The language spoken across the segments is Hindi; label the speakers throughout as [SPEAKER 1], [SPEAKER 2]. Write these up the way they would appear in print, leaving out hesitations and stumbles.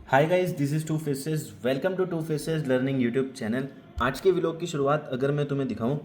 [SPEAKER 1] Hi guys, this is two faces. Welcome to faces learning YouTube channel. आज के व्लॉग की शुरुआत अगर मैं तुम्हें दिखाऊं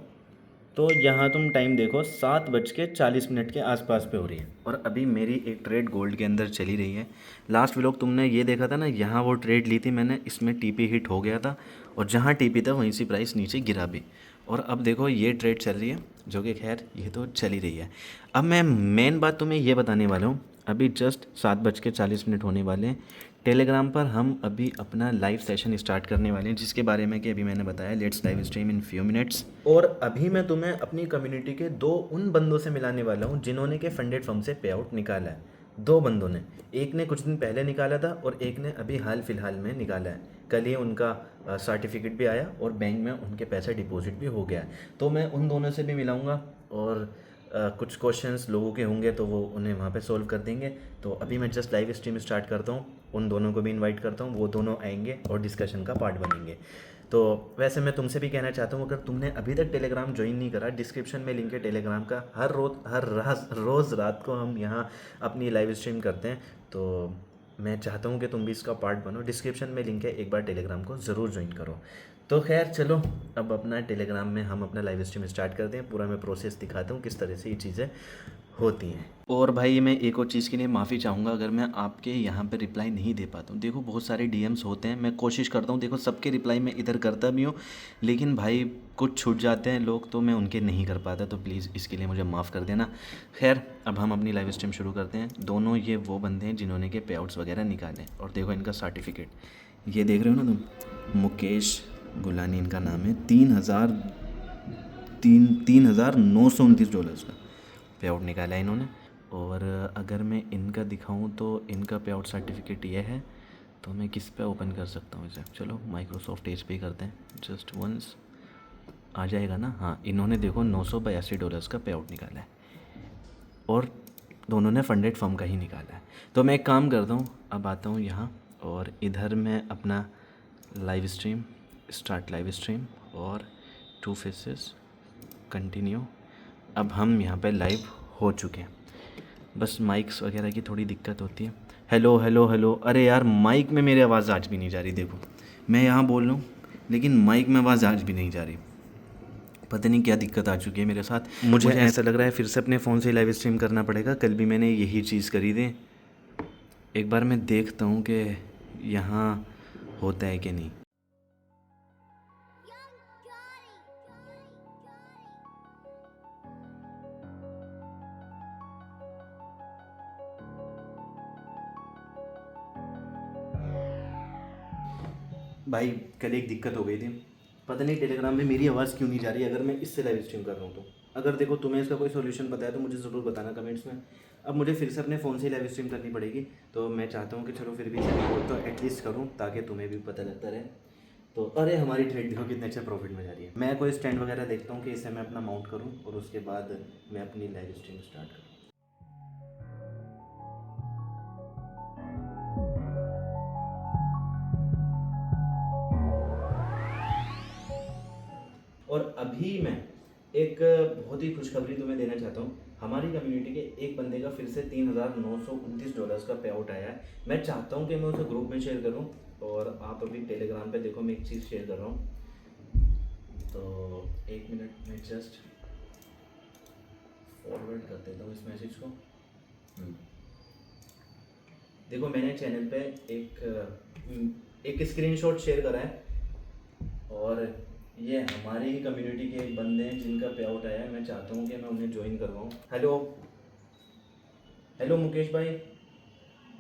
[SPEAKER 1] तो यहाँ तुम टाइम देखो 7:40 के आसपास पे हो रही है और अभी मेरी एक ट्रेड गोल्ड के अंदर चली रही है। लास्ट व्लॉग तुमने ये देखा था ना, यहाँ वो ट्रेड ली थी मैंने, इसमें टीपी हिट हो गया था और जहाँ टीपी था वहीं से प्राइस नीचे गिरा भी। और अब देखो ये ट्रेड चल रही है, जो कि खैर ये तो चल ही रही है। अब मैं मेन बात तुम्हें ये बताने वाला हूँ। अभी जस्ट 7:40 होने वाले हैं। टेलीग्राम पर हम अभी अपना लाइव सेशन स्टार्ट करने वाले हैं, जिसके बारे में कि अभी मैंने बताया, let's live stream in few minutes. और अभी मैं तुम्हें अपनी कम्युनिटी के दो उन बंदों से मिलाने वाला हूँ जिन्होंने के फंडेड फर्म से पे आउट निकाला है। दो बंदों ने, एक ने कुछ दिन पहले निकाला था और एक ने अभी हाल फिलहाल में निकाला है। कल ही उनका सर्टिफिकेट भी आया और बैंक में उनके पैसे डिपॉजिट भी हो गया है। तो मैं उन दोनों से भी मिलाऊंगा और कुछ क्वेश्चंस लोगों के होंगे तो वो उन्हें वहाँ पे सॉल्व कर देंगे। तो अभी मैं जस्ट लाइव स्ट्रीम स्टार्ट करता हूँ, उन दोनों को भी इनवाइट करता हूँ, वो दोनों आएंगे और डिस्कशन का पार्ट बनेंगे। तो वैसे मैं तुमसे भी कहना चाहता हूँ, अगर तुमने अभी तक टेलीग्राम ज्वाइन नहीं करा, डिस्क्रिप्शन में लिंक है टेलीग्राम का। हर रोज़ रात को हम यहाँ अपनी लाइव स्ट्रीम करते हैं। तो मैं चाहता हूँ कि तुम भी इसका पार्ट बनो। डिस्क्रिप्शन में लिंक है, एक बार टेलीग्राम को ज़रूर ज्वाइन करो। तो खैर चलो, अब अपना टेलीग्राम में हम अपना लाइव स्ट्रीम स्टार्ट करते हैं। पूरा मैं प्रोसेस दिखाता हूँ किस तरह से ये चीज़ें होती हैं। और भाई मैं एक और चीज़ के लिए माफ़ी चाहूँगा अगर मैं आपके यहाँ पे रिप्लाई नहीं दे पाता हूँ। देखो बहुत सारे डीएम्स होते हैं, मैं कोशिश करता हूँ, देखो सबके रिप्लाई मैं इधर करता भी हूँ, लेकिन भाई कुछ छूट जाते हैं लोग तो मैं उनके नहीं कर पाता। तो प्लीज़ इसके लिए मुझे माफ़ कर देना। खैर अब हम अपनी लाइव स्ट्रीम शुरू करते हैं। दोनों ये वो बंदे हैं जिन्होंने के पे आउट्स वगैरह निकाले और देखो इनका सर्टिफिकेट ये देख रहे हो ना तुम, मुकेश गुलानी इनका नाम है। 3,929 डॉलर्स का पे आउट निकाला है इन्होंने। और अगर मैं इनका दिखाऊं तो इनका पे आउट सर्टिफिकेट ये है। तो मैं किस पे ओपन कर सकता हूँ इसे? चलो माइक्रोसॉफ्ट एज पे ही करते हैं, जस्ट वंस आ जाएगा ना। हाँ, इन्होंने देखो $982 का पे आउट निकाला है और दोनों ने फंडेड फर्म का ही निकाला है। तो मैं एक काम करता हूँ, अब आता हूँ यहाँ और इधर मैं अपना live stream start live stream और टू फेसेस कंटिन्यू। अब हम यहाँ पे लाइव हो चुके हैं, बस माइक्स वगैरह की थोड़ी दिक्कत होती है। हेलो हेलो हेलो, अरे यार माइक में मेरी आवाज़ आज भी नहीं जा रही। देखो मैं यहाँ बोल रहा हूँ लेकिन माइक में आवाज़ आज भी नहीं जा रही। पता नहीं क्या दिक्कत आ चुकी है मेरे साथ। मुझे ऐसा लग रहा है फिर से अपने फ़ोन से लाइव स्ट्रीम करना पड़ेगा। कल भी मैंने यही चीज़ करी थी। एक बार मैं देखता हूँ कि यहाँ होता है कि नहीं। भाई कल एक दिक्कत हो गई थी, पता नहीं टेलीग्राम में मेरी आवाज़ क्यों नहीं जा रही अगर मैं इससे लाइव स्ट्रीम कर रहा हूँ तो। अगर देखो तुम्हें इसका कोई सोल्यूशन पता है तो मुझे ज़रूर बताना कमेंट्स में। अब मुझे फिर से अपने फ़ोन से लाइव स्ट्रीम करनी पड़ेगी। तो मैं चाहता हूँ कि चलो फिर भी इसे रिकॉर्ड तो एटलीस्ट करूँ ताकि तुम्हें भी पता लगता रहे। तो अरे हमारी ट्रेड देखो कितने अच्छे प्रॉफिट में जा रही है। मैं कोई स्टैंड वगैरह देखता हूँ कि इसे मैं अपना माउंट करूँ और उसके बाद मैं अपनी लाइव स्ट्रीम स्टार्ट करूँ। और अभी मैं एक बहुत ही खुशखबरी तुम्हें देना चाहता हूँ। हमारी कम्युनिटी के एक बंदे का फिर से $3,929 का पे आउट आया है। मैं चाहता हूँ कि मैं उसे ग्रुप में शेयर करूँ और आप अभी टेलीग्राम पे देखो, मैं एक चीज़ शेयर कर रहा हूँ। तो एक मिनट में जस्ट फॉरवर्ड कर देता हूँ इस मैसेज को। देखो मैंने चैनल पे एक स्क्रीनशॉट शेयर करा है और ये हमारी ही कम्युनिटी के एक बंदे हैं जिनका पे आउट आया है। मैं चाहता हूँ कि मैं उन्हें ज्वाइन करवाऊँ। हेलो हेलो मुकेश भाई,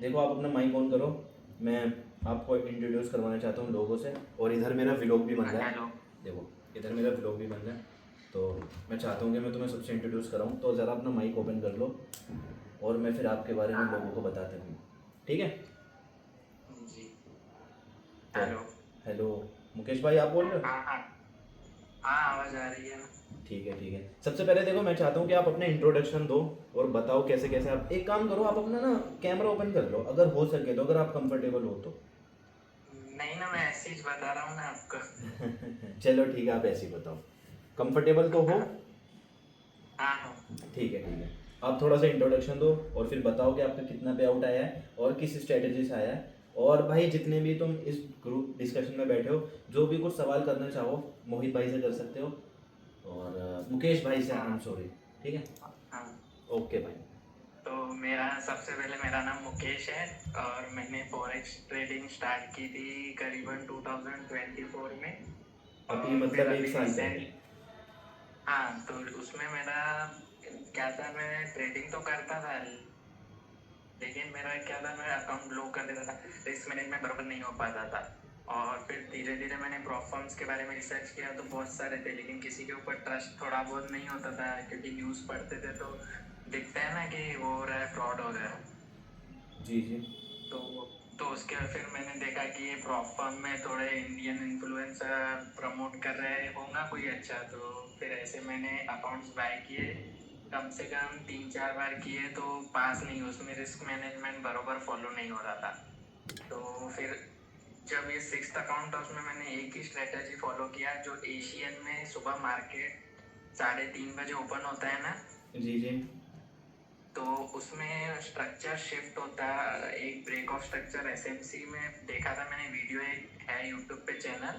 [SPEAKER 1] देखो आप अपना माइक ऑन करो, मैं आपको इंट्रोड्यूस करवाना चाहता हूँ लोगों से। और इधर मेरा व्लॉग भी बन रहा है, देखो इधर मेरा व्लॉग भी बन रहा है। तो मैं चाहता हूँ कि मैं तुम्हें सबसे इंट्रोड्यूस कराऊँ। तो ज़रा अपना माइक ओपन कर लो और मैं फिर आपके बारे में लोगों को बताता हूँ, ठीक है
[SPEAKER 2] जी।
[SPEAKER 1] तो
[SPEAKER 2] हेलो।
[SPEAKER 1] हेलो मुकेश भाई, आप बोल रहे हो?
[SPEAKER 2] हाँ हाँ हाँ, आवाज़ आ रही है ना।
[SPEAKER 1] ठीक है ठीक है। सबसे पहले देखो मैं चाहता हूँ कि आप अपने इंट्रोडक्शन दो और बताओ कैसे कैसे। आप एक काम करो, आप अपना ना कैमरा ओपन कर लो अगर हो सके तो, अगर आप कंफर्टेबल हो तो।
[SPEAKER 2] नहीं ना, मैं ऐसे ही बता रहा हूँ ना आपको।
[SPEAKER 1] चलो ठीक है, आप ऐसे ही बताओ, कंफर्टेबल तो हो?
[SPEAKER 2] हाँ हाँ।
[SPEAKER 1] ठीक है ठीक है। आप थोड़ा सा इंट्रोडक्शन दो और फिर बताओ कि आपका कितना पे आउट आया है और किस स्ट्रेटजी से आया है। और भाई जितने भी तुम इस ग्रुप डिस्कशन में बैठे हो, जो भी कुछ सवाल करना चाहो मोहित भाई से कर सकते हो, और मुकेश भाई से, आई एम सॉरी, ठीक है।
[SPEAKER 2] हाँ।
[SPEAKER 1] ओके भाई।
[SPEAKER 2] तो मेरा सबसे पहले मेरा नाम मुकेश है और मैंने फॉरेक्स ट्रेडिंग स्टार्ट की थी करीबन 2024 में।
[SPEAKER 1] अभी
[SPEAKER 2] और
[SPEAKER 1] मतलब
[SPEAKER 2] फिर
[SPEAKER 1] एक
[SPEAKER 2] अभी
[SPEAKER 1] साल
[SPEAKER 2] रिसेंट,
[SPEAKER 1] पहले।
[SPEAKER 2] हाँ, तो उसमें मेरा क्या था, मैं ट्रेडिंग तो करता था लेकिन मेरा क्या था, मैं अकाउंट ब्लॉक कर देता था, रिस्क मैनेजमेंट बराबर नहीं हो पाता था। और फिर धीरे धीरे मैंने प्रॉफर्म्स के बारे में रिसर्च किया तो बहुत सारे थे, लेकिन किसी के ऊपर ट्रस्ट थोड़ा बहुत नहीं होता था क्योंकि न्यूज़ पढ़ते थे तो दिखता है ना कि वो हो रहा है, फ्रॉड हो रहा है।
[SPEAKER 1] जी जी।
[SPEAKER 2] तो तो उसके बाद फिर मैंने देखा कि ये प्रॉफर्म में थोड़े इंडियन इन्फ्लुएंसर प्रमोट कर रहे होगा कोई अच्छा, तो फिर ऐसे मैंने अकाउंट्स बाय किए, कम से कम 3-4 बार किए तो पास नहीं, उसमें रिस्क मैनेजमेंट बराबर फॉलो नहीं हो रहा था। तो फिर जब ये 6th अकाउंट था उसमें मैंने एक ही स्ट्रेटजी फॉलो किया, जो एशियन में सुबह मार्केट 3:30 बजे ओपन होता है ना,
[SPEAKER 1] जी जी।
[SPEAKER 2] तो उसमें स्ट्रक्चर शिफ्ट होता है, एक ब्रेक ऑफ स्ट्रक्चर एसएमसी में देखा था मैंने वीडियो, एक है यूट्यूब पे चैनल,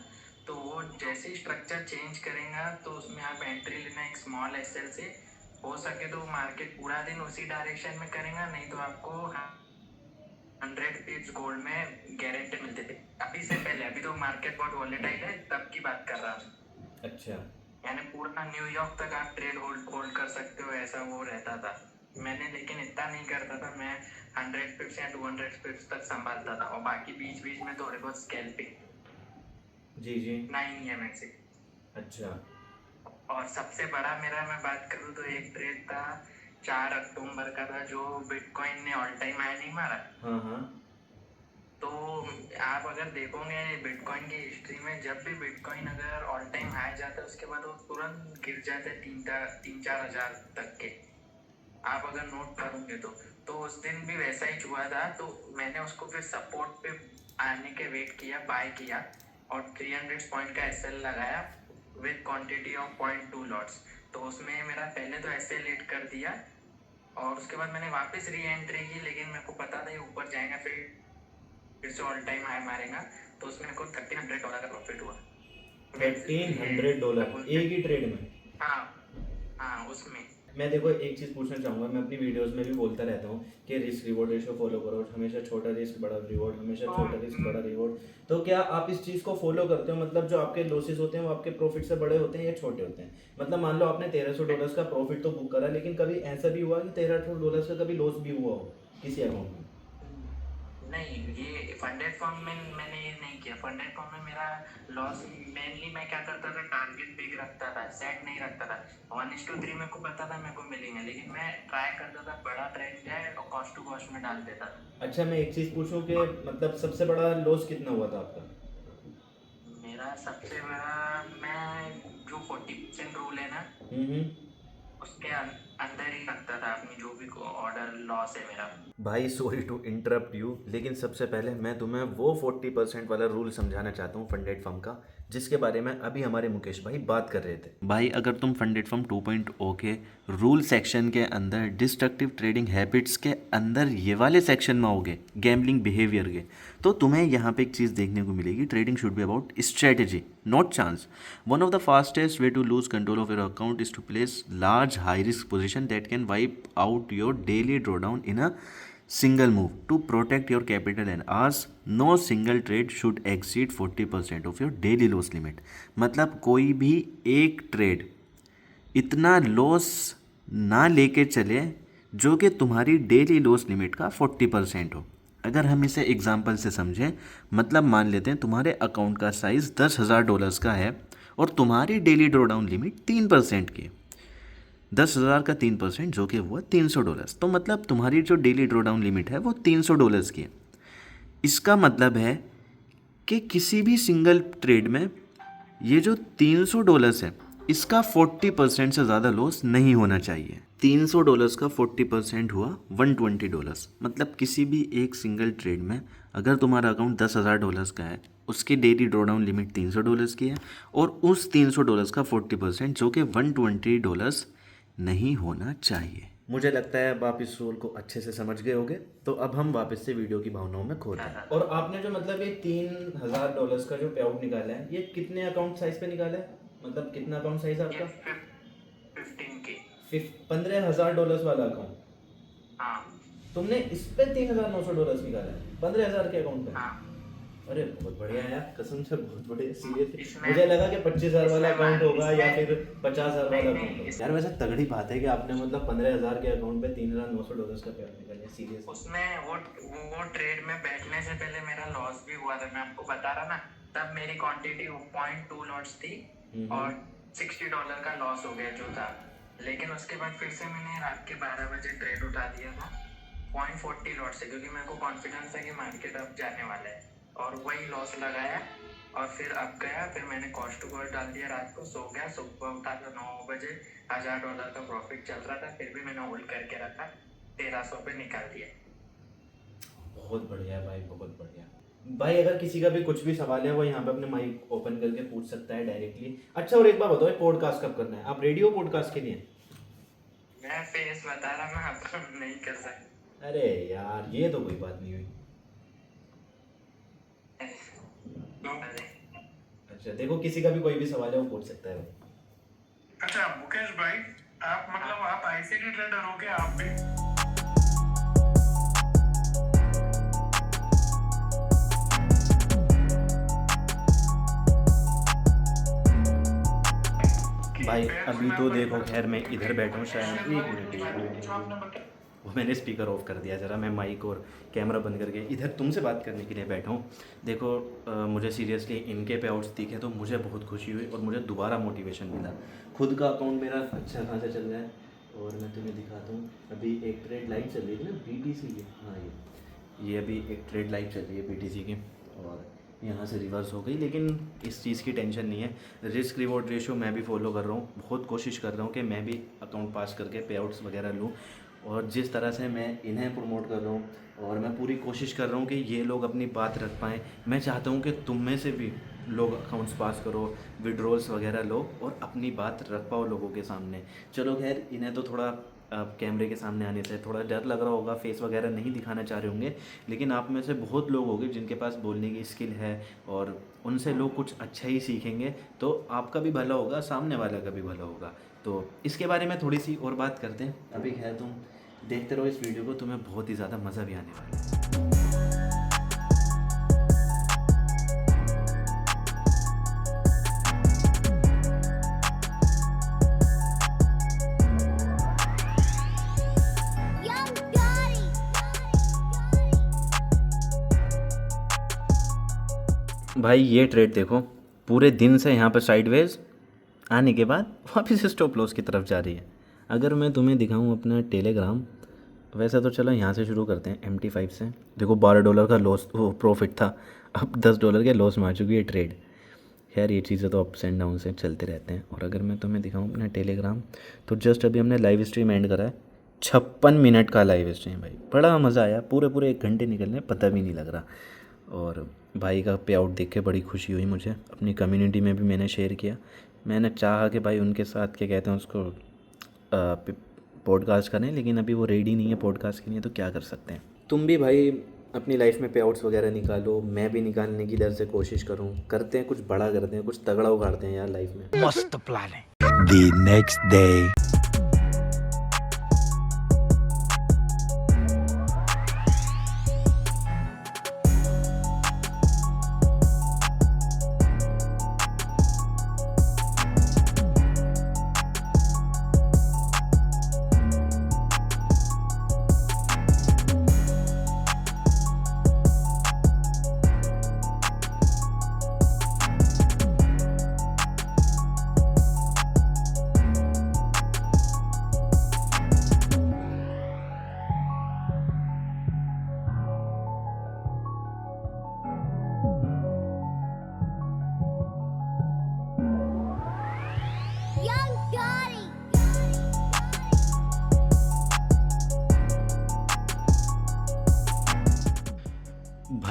[SPEAKER 2] तो वो जैसे ही स्ट्रक्चर चेंज करेगा तो उसमें आप एंट्री लेना एक स्मॉल एसएल से, हो सके तो मार्केट पूरा दिन उसी डायरेक्शन में करेगा, नहीं तो आपको 100 पिप्स गोल्ड में गारंटी मिलते थे। अभी से पहले, अभी तो मार्केट बहुत वॉलेटाइल है तब की बात कर रहा हूँ,
[SPEAKER 1] अच्छा।
[SPEAKER 2] यानी पूरा न्यूयॉर्क तक आप ट्रेड होल्ड कर सकते हो, ऐसा वो रहता था। मैंने लेकिन इतना नहीं करता था, मैं 100 पिप्स या 200 पिप्स तक संभालता था और बाकी बीच बीच में थोड़े बहुत स्कैल्पिंग
[SPEAKER 1] जी जी।
[SPEAKER 2] 9 EM से।
[SPEAKER 1] अच्छा।
[SPEAKER 2] और सबसे बड़ा मेरा मैं बात करूँ तो एक ट्रेड था 4 अक्टूबर का था, जो बिटकॉइन ने ऑल टाइम हाई नहीं मारा।
[SPEAKER 1] हाँ हाँ।
[SPEAKER 2] तो आप अगर देखोगे बिटकॉइन की हिस्ट्री में, जब भी बिटकॉइन अगर ऑल टाइम हाई जाता है उसके बाद वो तुरंत गिर जाता है 3-4 हजार तक के, आप अगर नोट करोगे तो उस दिन भी वैसा ही हुआ था। तो मैंने उसको फिर सपोर्ट पे आने के वेट किया, बाय किया और 300 पॉइंट का एसएल लगाया विद क्वांटिटी ऑफ 0.2 लॉट्स। तो उसमें मेरा पहले तो एसएल हिट कर दिया और उसके बाद मैंने वापस री एंट्री की, लेकिन मेरे को पता था ये ऊपर जाएगा, फिर से ऑल टाइम हाई मारेगा, तो उसमें मेरे को $1300 का प्रॉफिट हुआ।
[SPEAKER 1] $1300 एक ही ट्रेड में?
[SPEAKER 2] हाँ, हाँ उसमें।
[SPEAKER 1] मैं देखो एक चीज़ पूछना चाहूँगा, मैं अपनी वीडियोस में भी बोलता रहता हूँ कि रिस्क रिवॉर्ड रेशियो फॉलो करो, हमेशा छोटा रिस्क बड़ा रिवॉर्ड, हमेशा छोटा रिस्क बड़ा रिवॉर्ड। तो क्या आप इस चीज़ को फॉलो करते हो? मतलब जो आपके लॉसेस होते हैं वो आपके प्रॉफिट से बड़े होते हैं या छोटे होते हैं? मतलब मान लो आपने $1300 का प्रॉफिट तो बुक करा, लेकिन कभी ऐसा भी हुआ कि $1300 का कभी लॉस भी हुआ हो किसी अकाउंट में?
[SPEAKER 2] नहीं, ये फंडेड फॉर्म में मैंने ये नहीं किया। फंडेड फॉर्म में मेरा लॉस मेनली, मैं क्या करता था, टारगेट बिग रखता था, सेट नहीं रखता था। 1:3 मेरे को पता था मेरे को मिलेंगे, लेकिन मैं ट्राई करता था बड़ा ट्रेंड जाए और कॉस्ट टू कॉस्ट में डाल देता था।
[SPEAKER 1] अच्छा, मैं एक चीज़ पूछूं कि मतलब सबसे बड़ा लॉस कितना हुआ था आपका?
[SPEAKER 2] मेरा सबसे बड़ा, मैं जो 40% रूल है ना
[SPEAKER 1] हम्म।
[SPEAKER 2] उसके अंदर ही रखता था अपनी जो भी ऑर्डर लॉस है मेरा।
[SPEAKER 1] भाई सॉरी टू इंटरप्ट यू, लेकिन सबसे पहले मैं तुम्हें वो 40% वाला रूल समझाना चाहता हूँ फंडेड फर्म का, जिसके बारे में अभी हमारे मुकेश भाई बात कर रहे थे। भाई अगर तुम फंडेड फर्म 2.0 के रूल सेक्शन के अंदर डिस्ट्रक्टिव ट्रेडिंग हैबिट्स के अंदर ये वाले सेक्शन में आओगे, गैम्बलिंग बिहेवियर के, तो तुम्हें यहाँ पे एक चीज़ देखने को मिलेगी, trading should be about strategy not chance. One of the fastest way to lose control of your account is to place large high risk position that can wipe out your daily drawdown in a single move to protect your capital and as no single trade should exceed 40% of your daily loss limit। मतलब कोई भी एक ट्रेड इतना लॉस ना लेके चले जो कि तुम्हारी डेली लॉस लिमिट का 40% हो। अगर हम इसे एग्जांपल से समझें, मतलब मान लेते हैं तुम्हारे अकाउंट का साइज़ $10,000 का है और तुम्हारी डेली ड्रॉडाउन लिमिट 3% की है। 10,000 का 3% जो कि हुआ $300, तो मतलब तुम्हारी जो डेली ड्रॉडाउन लिमिट है वो $300 की है। इसका मतलब है कि किसी भी सिंगल ट्रेड में ये जो $300 है इसका 40% से ज़्यादा लॉस नहीं होना चाहिए। $300 का 40% हुआ $120। मतलब किसी भी एक सिंगल ट्रेड में अगर तुम्हारा अकाउंट $10,000 का है, उसकी डेली ड्रॉडाउन लिमिट $300 की है और उस $300 का 40% जो कि $120 नहीं होना चाहिए। मुझे लगता है अब आप इस रोल को अच्छे से समझ गए होंगे, तो अब हम वापस से वीडियो की भावनाओं में खो रहे हैं। और आपने जो मतलब ये $3000 का जो पे आउट निकाला है, ये कितने अकाउंट साइज पे निकाला है? मतलब कितना अकाउंट साइज है
[SPEAKER 2] ये
[SPEAKER 1] आपका?
[SPEAKER 2] 15K।
[SPEAKER 1] $15,000 वाला अकाउंट।
[SPEAKER 2] हाँ
[SPEAKER 1] तुमने इस पे $3,900 निकाला है 15,000 के अकाउंट पे?
[SPEAKER 2] हाँ।
[SPEAKER 1] अरे बहुत बढ़िया है यार, कसम से बहुत बढ़िया, सीरियसली
[SPEAKER 2] इसमें-
[SPEAKER 1] मुझे लगा कि 25,000 वाला
[SPEAKER 2] इसमें-
[SPEAKER 1] अकाउंट होगा या
[SPEAKER 2] इसमें-
[SPEAKER 1] फिर 50,000 वाला
[SPEAKER 2] नहीं,
[SPEAKER 1] अकाउंट
[SPEAKER 2] नहीं,
[SPEAKER 1] होगा। यार वैसे तगड़ी बात है कि आपने मतलब 15,000 के अकाउंट पे $3,900 का पेआउट निकाला, सीरियस।
[SPEAKER 2] उसमें वो ट्रेड में बैठने से पहले मेरा लॉस भी हुआ था, मैं आपको बता रहा ना। तब मेरी क्वांटिटी 0.2 लॉट्स थी और $60 का लॉस हो गया जो था। लेकिन उसके बाद फिर से मैंने रात के 12 बजे ट्रेड उठा दिया था 0.40 लॉट से, क्योंकि मेरे को कॉन्फिडेंस है कि मार्केट अब जाने वाला है, और वही लॉस लगाया और फिर अब गया। फिर मैंने कॉस्ट टू कॉस्ट डाल दिया, रात को सो गया, सुबह उठा तो 9 बजे $1,000 का प्रॉफिट चल रहा था, फिर भी मैंने होल्ड करके रखा, 1300 पे निकाल दिया।
[SPEAKER 1] बहुत बढ़िया भाई, बहुत बढ़िया भाई। अगर किसी का भी कुछ भी सवाल है वो यहाँ पे अपने माइक ओपन करके पूछ सकता है डायरेक्टली। अच्छा, और एक बात बताओ, पॉडकास्ट कब करना है? आप रेडियो पॉडकास्ट के लिए?
[SPEAKER 2] मैं फेस बता रहा, मैं आपको नहीं कर सकता।
[SPEAKER 1] अरे यार ये तो कोई बात नहीं हुई। अच्छा देखो, किसी का भी कोई भी सवाल है वो पूछ सकता है।
[SPEAKER 3] अच्छा मुकेश भाई, आप मतलब आप आईसीटी ट्रेडर हो क्या आप भी?
[SPEAKER 1] भाई अभी तो देखो, खैर मैं इधर बैठा हूँ शायद, एक मिनट, वो मैंने स्पीकर ऑफ कर दिया ज़रा, मैं माइक और कैमरा बंद करके इधर तुमसे बात करने के लिए बैठा हूँ। देखो मुझे सीरियसली इनके पे आउट्स दिखे तो मुझे बहुत खुशी हुई और मुझे दोबारा मोटिवेशन मिला। खुद का अकाउंट मेरा अच्छा खासा चल रहा है और मैं तुम्हें दिखाता हूँ। अभी एक ट्रेड लाइव चल रही थी ना BTC की, हाँ ये अभी एक ट्रेड लाइव चल रही है BTC की, और यहाँ से रिवर्स हो गई, लेकिन इस चीज़ की टेंशन नहीं है। रिस्क रिवॉर्ड रेशियो मैं भी फॉलो कर रहा हूँ, बहुत कोशिश कर रहा हूँ कि मैं भी अकाउंट पास करके पे आउट्स वगैरह लूँ, और जिस तरह से मैं इन्हें प्रमोट कर रहा हूँ और मैं पूरी कोशिश कर रहा हूँ कि ये लोग अपनी बात रख पाएँ। मैं चाहता हूँ कि तुम में से भी लोग अकाउंट्स पास करो, विड्रॉल्स वगैरह लो और अपनी बात रख पाओ लोगों के सामने। चलो खैर, इन्हें तो थोड़ा कैमरे के सामने आने से थोड़ा डर लग रहा होगा, फेस वगैरह नहीं दिखाना चाह रहे होंगे, लेकिन आप में से बहुत लोग होंगे जिनके पास बोलने की स्किल है और उनसे लोग कुछ अच्छा ही सीखेंगे, तो आपका भी भला होगा, सामने वाला का भी भला होगा। तो इसके बारे में थोड़ी सी और बात करते हैं। अभी खैर तुम देखते रहो इस वीडियो को, तुम्हें बहुत ही ज़्यादा मज़ा भी आने वाला है। भाई ये ट्रेड देखो, पूरे दिन से यहाँ पर साइडवेज आने के बाद वापस स्टॉप लॉस की तरफ जा रही है। अगर मैं तुम्हें दिखाऊं अपना टेलीग्राम, वैसे तो चलो यहाँ से शुरू करते हैं MT5 से। देखो $12 का लॉस, वो प्रॉफिट था, अब $10 के लॉस में आ चुकी है ट्रेड। खैर ये चीज़ें तो अप्स एंड डाउन से चलते रहते हैं। और अगर मैं तुम्हें दिखाऊं अपना टेलीग्राम, तो जस्ट अभी हमने लाइव स्ट्रीम एंड करा है, 56 मिनट का लाइव स्ट्रीम भाई, बड़ा मज़ा आया, पूरे 1 घंटे निकलने पता भी नहीं लग रहा। और भाई का पे आउट देख के बड़ी खुशी हुई मुझे, अपनी कम्युनिटी में भी मैंने शेयर किया। मैंने चाहा कि भाई उनके साथ क्या कहते हैं उसको पॉडकास्ट करें, लेकिन अभी वो रेडी नहीं है पॉडकास्ट के लिए, तो क्या कर सकते हैं। तुम भी भाई अपनी लाइफ में पे आउट्स वगैरह निकालो, मैं भी निकालने की दर से कोशिश करूँ, करते हैं कुछ बड़ा, करते हैं कुछ तगड़ा उगाड़ते हैं यार लाइफ में।
[SPEAKER 4] मस्त प्लान है। The next day.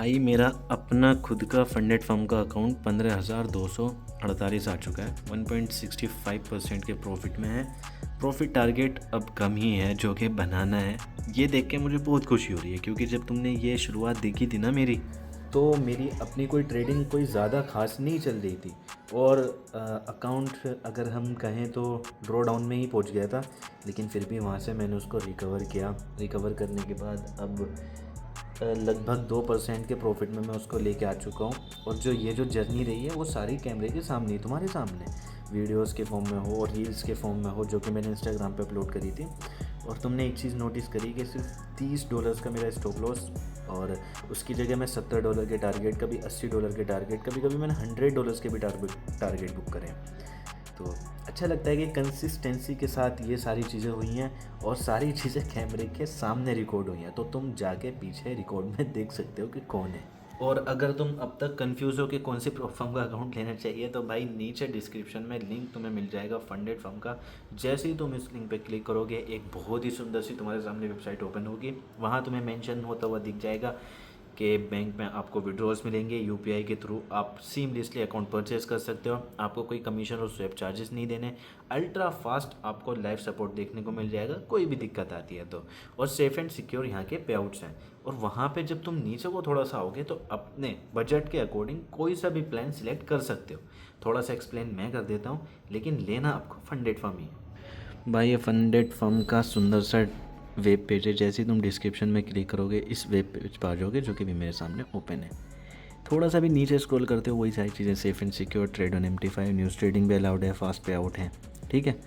[SPEAKER 1] भाई मेरा अपना खुद का फंडेड फर्म का अकाउंट 15,248 आ चुका है, 1.65% के प्रॉफिट में है। प्रॉफिट टारगेट अब कम ही है जो कि बनाना है। ये देख के मुझे बहुत खुशी हो रही है, क्योंकि जब तुमने ये शुरुआत देखी थी ना मेरी, तो मेरी अपनी कोई ट्रेडिंग कोई ज़्यादा खास नहीं चल रही थी और अकाउंट अगर हम कहें तो ड्रॉ डाउन में ही पहुंच गया था। लेकिन फिर भी वहाँ से मैंने उसको रिकवर किया। रिकवर करने के बाद अब लगभग 2% के प्रॉफिट में मैं उसको लेके आ चुका हूँ। और जो जर्नी रही है वो सारी कैमरे के सामने ही, तुम्हारे सामने, वीडियोस के फॉर्म में हो और रील्स के फॉर्म में हो, जो कि मैंने इंस्टाग्राम पे अपलोड करी थी। और तुमने एक चीज़ नोटिस करी कि सिर्फ $30 का मेरा स्टॉप लॉस, और उसकी जगह मैं $70 के टारगेट, कभी $80 के टारगेट, कभी कभी मैंने $100 के भी टारगेट बुक करे हैं। तो अच्छा लगता है कि कंसिस्टेंसी के साथ ये सारी चीज़ें हुई हैं और सारी चीज़ें कैमरे के सामने रिकॉर्ड हुई हैं। तो तुम जाके पीछे रिकॉर्ड में देख सकते हो कि कौन है। और अगर तुम अब तक कंफ्यूज हो कि कौन सी फर्म का अकाउंट लेना चाहिए, तो भाई नीचे डिस्क्रिप्शन में लिंक तुम्हें मिल जाएगा फंडेड फर्म का। जैसे ही तुम इस लिंक पे क्लिक करोगे, एक बहुत ही सुंदर सी तुम्हारे सामने वेबसाइट ओपन होगी। वहाँ तुम्हें मेंशन होता हुआ दिख जाएगा कि बैंक में आपको विड्रॉल्स मिलेंगे, यूपीआई के थ्रू आप सीमलेसली अकाउंट परचेज कर सकते हो। आपको कोई कमीशन और स्वैप चार्जेस नहीं देने। अल्ट्रा फास्ट आपको लाइव सपोर्ट देखने को मिल जाएगा कोई भी दिक्कत आती है तो। और सेफ़ एंड सिक्योर यहाँ के पे आउट्स हैं। और वहाँ पे जब तुम नीचे को थोड़ा सा आओगे तो अपने बजट के अकॉर्डिंग कोई सा भी प्लान सिलेक्ट कर सकते हो। थोड़ा सा एक्सप्लेन मैं कर देता हूँ, लेकिन लेना आपको फंडेड फर्म ही है। भाई ये फंडेड फर्म का सुंदर सा वेब पेज है। जैसे ही तुम डिस्क्रिप्शन में क्लिक करोगे इस वेब पेज पर आ जाओगे, जो कि भी मेरे सामने ओपन है। थोड़ा सा भी नीचे स्क्रॉल करते हो वही सारी चीज़ें, safe and secure, trade on MT5, news trading भी अलाउड है, फास्ट पे आउट है, ठीक है।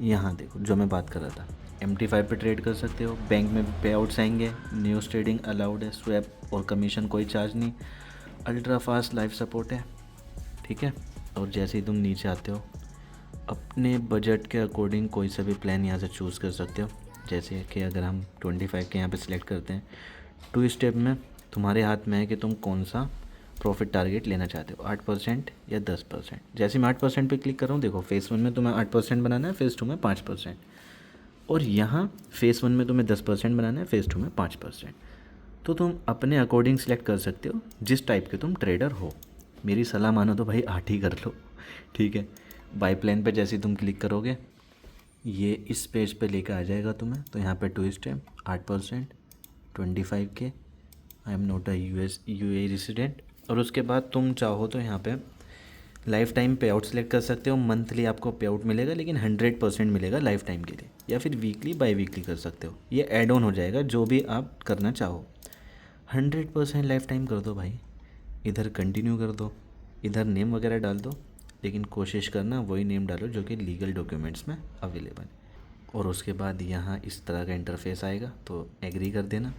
[SPEAKER 1] यहाँ देखो जो मैं बात कर रहा था, MT5 पे ट्रेड कर सकते हो, बैंक में पे आउट्स आएंगे, न्यूज़ ट्रेडिंग अलाउड है, स्वैप और कमीशन कोई चार्ज नहीं, अल्ट्रा फास्ट लाइव सपोर्ट है, ठीक है। और जैसे ही तुम नीचे आते हो अपने बजट के अकॉर्डिंग कोई सा भी प्लान यहाँ से चूज़ कर सकते हो। जैसे कि अगर हम 25 के यहाँ पे सिलेक्ट करते हैं, 2 स्टेप में तुम्हारे हाथ में है कि तुम कौन सा प्रॉफिट टारगेट लेना चाहते हो, 8% या 10%। जैसे मैं 8% पे क्लिक कर रहा हूँ, देखो फेज़ 1 में तुम्हें 8% बनाना है, फेज़ 2 में 5%। और यहाँ फेज़ 1 में तुम्हें 10% बनाना है, फेज़ 2 में 5%। तो तुम अपने अकॉर्डिंग सिलेक्ट कर सकते हो जिस टाइप के तुम ट्रेडर हो। मेरी सलाह मानो तो भाई 8 ही कर लो, ठीक है। बाई प्लान पे जैसे तुम क्लिक करोगे ये इस पेज पे लेकर आ जाएगा तुम्हें। तो यहाँ पे 2 स्टेप, 8%, 25 के, I am not a UAE resident. और उसके बाद तुम चाहो तो यहाँ पे लाइफ टाइम पे आउट सेलेक्ट कर सकते हो। मंथली आपको पे आउट मिलेगा, लेकिन 100% मिलेगा लाइफ टाइम के लिए, या फिर वीकली बाई वीकली कर सकते हो। ये ऐड ऑन हो जाएगा जो भी आप करना चाहो। 100% लाइफ टाइम कर दो भाई, इधर कंटिन्यू कर दो, इधर नेम वगैरह डाल दो, लेकिन कोशिश करना वही नेम डालो जो कि लीगल डॉक्यूमेंट्स में अवेलेबल है। और उसके बाद यहाँ इस तरह का इंटरफेस आएगा, तो एग्री कर देना।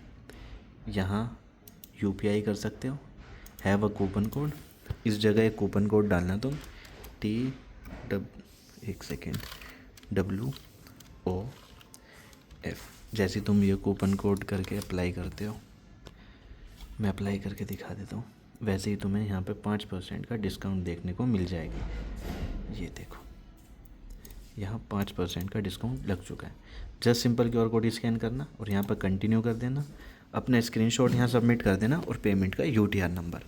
[SPEAKER 1] यहाँ UPI कर सकते हो, हैव अ कूपन कोड, इस जगह एक कूपन कोड डालना तुम, WOF। जैसे तुम ये कूपन कोड करके अप्लाई करते हो, मैं अप्लाई करके दिखा देता हूँ, वैसे ही तुम्हें यहाँ पे 5% का डिस्काउंट देखने को मिल जाएगी। ये देखो यहाँ 5% का डिस्काउंट लग चुका है। Just simple QR code scan करना और यहाँ पर कंटिन्यू कर देना, अपना स्क्रीनशॉट यहाँ सबमिट कर देना और पेमेंट का UTR नंबर।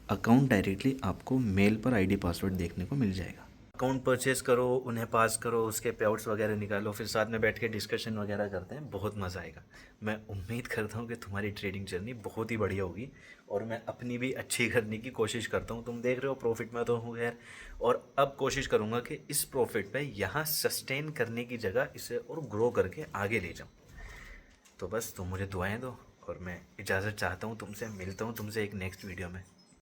[SPEAKER 1] अकाउंट डायरेक्टली आपको मेल पर ID पासवर्ड देखने को मिल जाएगा। अकाउंट परचेज़ करो, उन्हें पास करो, उसके पे आउट्स वगैरह निकालो, फिर साथ में बैठ के डिस्कशन वगैरह करते हैं, बहुत मज़ा आएगा। मैं उम्मीद करता हूँ कि तुम्हारी ट्रेडिंग जर्नी बहुत ही बढ़िया होगी और मैं अपनी भी अच्छी करने की कोशिश करता हूँ। तुम देख रहे हो प्रॉफिट में तो हूँ खैर, और अब कोशिश करूँगा कि इस प्रॉफिट पे यहाँ सस्टेन करने की जगह इसे और ग्रो करके आगे ले जाऊँ। तो बस तुम मुझे दुआएं दो और मैं इजाज़त चाहता हूँ तुमसे। मिलता हूँ तुमसे एक नेक्स्ट वीडियो में।